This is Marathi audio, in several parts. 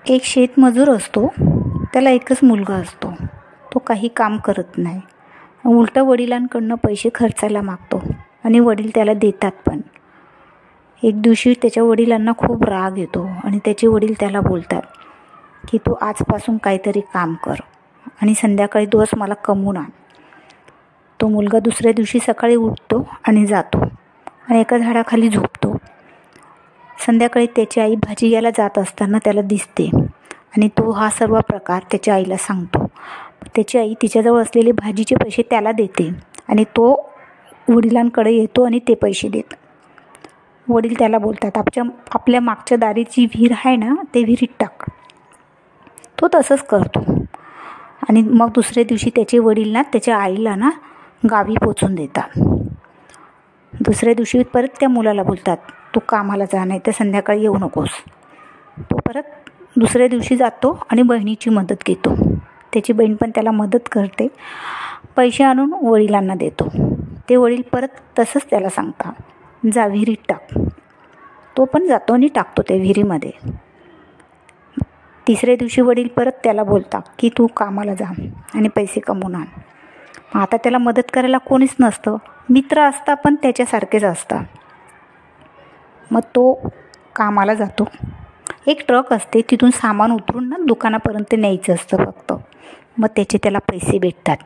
एक शेतमजूर असतो, त्याला एकच मुलगा असतो. तो काही काम करत नाही. उलटं वडिलांकडनं पैसे खर्चायला मागतो आणि वडील त्याला देतात पण. एक दिवशी त्याच्या वडिलांना खूप राग येतो आणि त्याचे वडील त्याला बोलतात की तू आजपासून काहीतरी काम कर आणि संध्याकाळी दिवस मला कमवून आण. तो मुलगा दुसऱ्या दिवशी सकाळी उठतो आणि जातो आणि एका झाडाखाली झोपतो. संध्याकाळी त्याची आई भाजी घ्यायला जात असताना त्याला दिसते आणि तो हा सर्व प्रकार त्याच्या आईला सांगतो. त्याची आई तिच्याजवळ असलेले भाजीचे पैसे त्याला देते आणि तो वडिलांकडे येतो आणि ते पैसे देतो. वडील त्याला बोलतात आपल्या मागच्या दारीची विहीर आहे ना, ते विहिरीत टाक. तो तसंच करतो आणि मग दुसऱ्या दिवशी त्याचे वडील ना त्याच्या आईला ना गावी पोचून देतात. दुसऱ्या दिवशी परत त्या मुलाला बोलतात तू कामाला जा, नाही तर संध्याकाळी येऊ नकोस. तो परत दुसऱ्या दिवशी जातो आणि बहिणीची मदत घेतो. त्याची बहीण पण त्याला मदत करते, पैसे आणून वडिलांना देतो. ते वडील परत तसंच त्याला सांगतात जा विहिरीत टाक. तो पण जातो आणि टाकतो त्या विहिरीमध्ये. तिसऱ्या दिवशी वडील परत त्याला बोलतात की तू कामाला जा आणि पैसे कमवून आण. आता त्याला मदत करायला कोणीच नसतं, मित्र असता पण त्याच्यासारखेच असतात. मग तो कामाला जातो. एक ट्रक असते, तिथून सामान उतरून ना दुकानापर्यंत न्यायचं असतं फक्त. मग त्याला पैसे भेटतात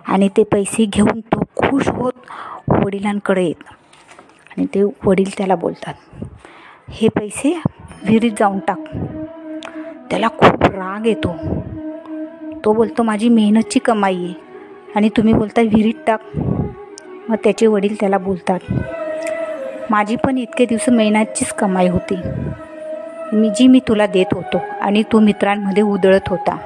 आणि ते पैसे घेऊन तो खुश होत वडिलांकडे येतो आणि ते वडील त्याला बोलतात हे पैसे विहिरीत जाऊन टाक. त्याला खूप राग येतो. तो बोलतो माझी मेहनतची कमाई आहे आणि तुम्ही बोलता विहिरीत टाक. मग त्याचे वडील त्याला बोलतात माझी पण इतके दिवस मेहनतचीच कमाई होती, जी मी तुला देत होतो आणि तू मित्रांमध्ये उधळत होता.